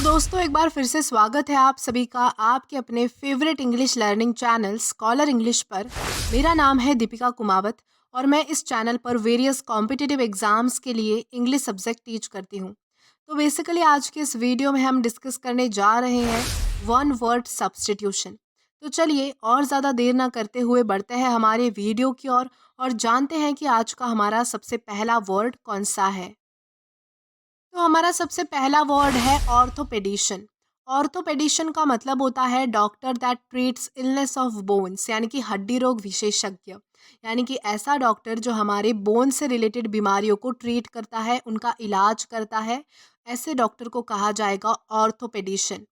दोस्तों एक बार फिर से स्वागत है आप सभी का आपके अपने favourite English learning channel scholar English पर। मेरा नाम है दीपिका कुमावत और मैं इस चैनल पर वेरियस कॉम्पिटिटिव एग्जाम्स के लिए इंग्लिश सब्जेक्ट टीच करती हूँ। तो बेसिकली आज के इस वीडियो में हम डिस्कस करने जा रहे हैं वन वर्ड सब्स्टिट्यूशन। तो चलिए और ज़्यादा देर ना करते हुए बढ़ते हैं हमारे वीडियो की ओर और जानते हैं कि आज का हमारा सबसे पहला वर्ड कौन सा है। तो हमारा सबसे पहला वर्ड है ऑर्थोपेडिशन। ऑर्थोपेडिशन का मतलब होता है doctor that treats illness of bones, यानी कि हड्डी रोग विशेषज्ञ। यानी कि ऐसा डॉक्टर जो हमारे बोन से रिलेटेड बीमारियों को ट्रीट करता है, उनका इलाज करता है, ऐसे डॉक्टर को कहा जाएगा ऑर्थोपेडिशन।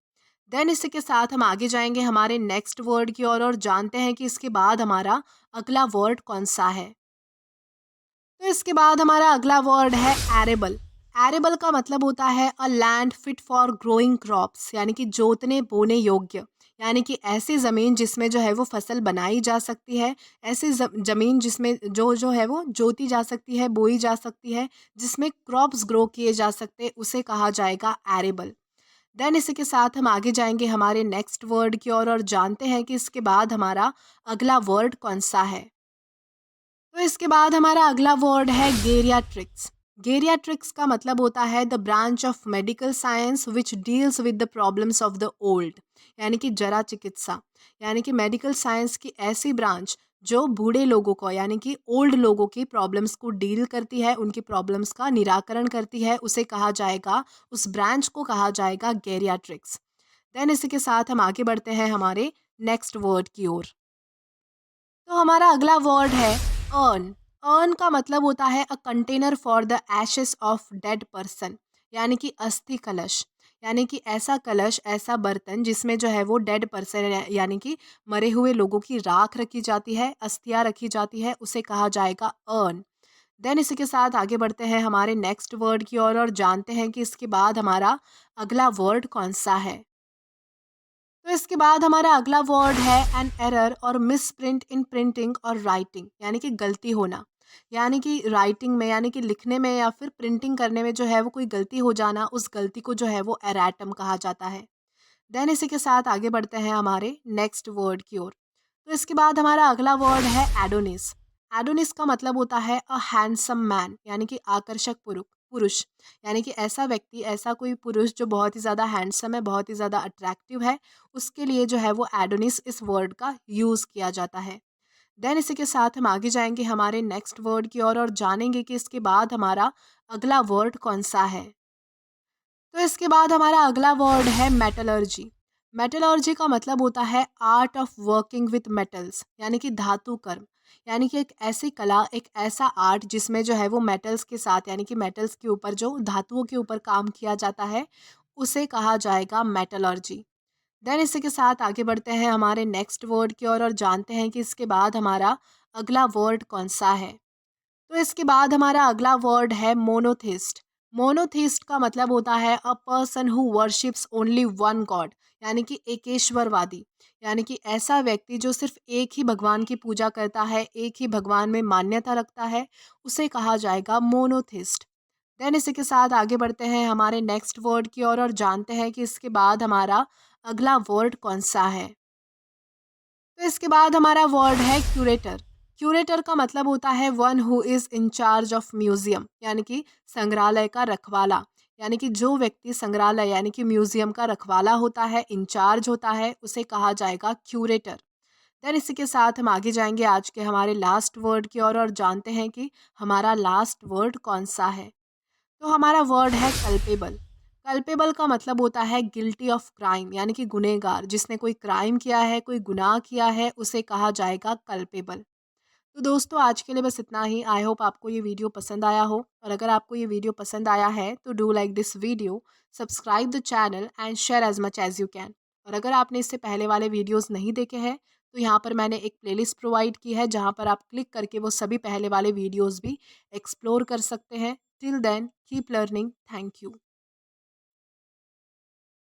देन इसी के साथ हम आगे जाएंगे हमारे नेक्स्ट वर्ड की ओर और जानते हैं कि इसके बाद हमारा अगला वर्ड कौन सा है। तो इसके बाद हमारा अगला वर्ड है एरेबल। एरेबल का मतलब होता है a land fit for growing crops, यानी कि जोतने बोने योग्य। यानी कि ऐसी ज़मीन जिसमें जो है वो फसल बनाई जा सकती है, ऐसी ज़मीन जिसमें जो है वो जोती जा सकती है, बोई जा सकती है, जिसमें क्रॉप्स ग्रो किए जा सकते हैं, उसे कहा जाएगा एरेबल। देन इसी के साथ हम आगे जाएंगे हमारे नेक्स्ट वर्ड की ओर और जानते हैं कि इसके बाद हमारा अगला वर्ड कौन सा है। तो इसके बाद हमारा अगला वर्ड है गेरियाट्रिक्स। गेरियाट्रिक्स का मतलब होता है the branch of medical science which deals with the problems of the old, यानी कि जरा चिकित्सा। यानी कि मेडिकल साइंस की ऐसी ब्रांच जो बूढ़े लोगों को, यानी कि ओल्ड लोगों की प्रॉब्लम्स को डील करती है, उनकी प्रॉब्लम्स का निराकरण करती है, उसे कहा जाएगा, उस ब्रांच को कहा जाएगा गेरियाट्रिक्स। देन इसी के साथ हम आगे बढ़ते हैं हमारे नेक्स्ट वर्ड की ओर। तो हमारा अगला वर्ड है अर्न। अर्न का मतलब होता है a container for the ashes of dead person, यानी कि अस्थि कलश। यानी कि ऐसा कलश, ऐसा बर्तन जिसमें जो है वो डेड पर्सन, यानी कि मरे हुए लोगों की राख रखी जाती है, अस्थियां रखी जाती है, उसे कहा जाएगा अर्न। देन इसी के साथ आगे बढ़ते हैं हमारे नेक्स्ट वर्ड की ओर और जानते हैं कि इसके बाद हमारा अगला वर्ड कौन सा है। तो इसके बाद हमारा अगला वर्ड है एन एरर और मिस प्रिंट इन प्रिंटिंग और राइटिंग, यानी कि गलती होना। यानी कि राइटिंग में, यानी कि लिखने में या फिर प्रिंटिंग करने में जो है वो कोई गलती हो जाना, उस गलती को जो है वो एराटम कहा जाता है। देन इसी के साथ आगे बढ़ते हैं हमारे नेक्स्ट वर्ड की ओर। तो इसके बाद हमारा अगला वर्ड है एडोनिस। एडोनिस का मतलब होता है अ हैंडसम मैन, यानी कि आकर्षक पुरुष। यानी कि ऐसा व्यक्ति, ऐसा कोई पुरुष जो बहुत ही ज़्यादा हैंडसम है, बहुत ही ज़्यादा अट्रैक्टिव है, उसके लिए जो है वो एडोनिस इस वर्ड का यूज़ किया जाता है। देन इसी के साथ हम आगे जाएंगे हमारे नेक्स्ट वर्ड की ओर और जानेंगे कि इसके बाद हमारा अगला वर्ड कौन सा है। तो इसके बाद हमारा अगला वर्ड है मेटलर्जी। मेटलर्जी का मतलब होता है art of working with metals, यानी कि धातु कर्म। यानी कि एक ऐसी कला, एक ऐसा आर्ट जिसमें जो है वो मेटल्स के साथ, यानी कि मेटल्स के ऊपर, जो धातुओं के ऊपर काम किया जाता है, उसे कहा जाएगा मेटलर्जी। देन इसी के साथ आगे बढ़ते हैं हमारे नेक्स्ट वर्ड की ओर और जानते हैं कि इसके बाद हमारा अगला वर्ड कौन सा है। तो इसके बाद हमारा अगला वर्ड है मोनोथिस्ट। मोनोथिस्ट का मतलब होता है a person who worships only one God, यानी कि एकेश्वरवादी। यानी कि ऐसा व्यक्ति जो सिर्फ एक ही भगवान की पूजा करता है, एक ही भगवान में मान्यता रखता है, उसे कहा जाएगा मोनोथिस्ट। देन इसी के साथ आगे बढ़ते हैं हमारे नेक्स्ट वर्ड की ओर और जानते हैं कि इसके बाद हमारा अगला वर्ड कौन सा है। तो इसके बाद हमारा वर्ड है क्यूरेटर। क्यूरेटर का मतलब होता है one who is in charge of museum, यानी कि संग्रहालय का रखवाला। यानी कि जो व्यक्ति संग्रहालय, यानी कि म्यूजियम का रखवाला होता है, इंचार्ज होता है, उसे कहा जाएगा क्यूरेटर। देन इसी के साथ हम आगे जाएंगे आज के हमारे लास्ट वर्ड की ओर और जानते हैं कि हमारा लास्ट वर्ड कौन सा है। तो हमारा वर्ड है कल्पेबल। कल्पेबल का मतलब होता है गिल्टी ऑफ क्राइम, यानी कि गुनहगार। जिसने कोई क्राइम किया है, कोई गुनाह किया है, उसे कहा जाएगा कल्पेबल। तो दोस्तों आज के लिए बस इतना ही। आई होप आपको ये वीडियो पसंद आया हो, और अगर आपको ये वीडियो पसंद आया है तो do like this video, subscribe the channel and share as much as you can. और अगर आपने इससे पहले वाले वीडियोस नहीं देखे हैं तो यहाँ पर मैंने एक प्लेलिस्ट प्रोवाइड की है, जहाँ पर आप क्लिक करके वो सभी पहले वाले वीडियोस भी एक्सप्लोर कर सकते हैं। Till then keep learning. Thank you.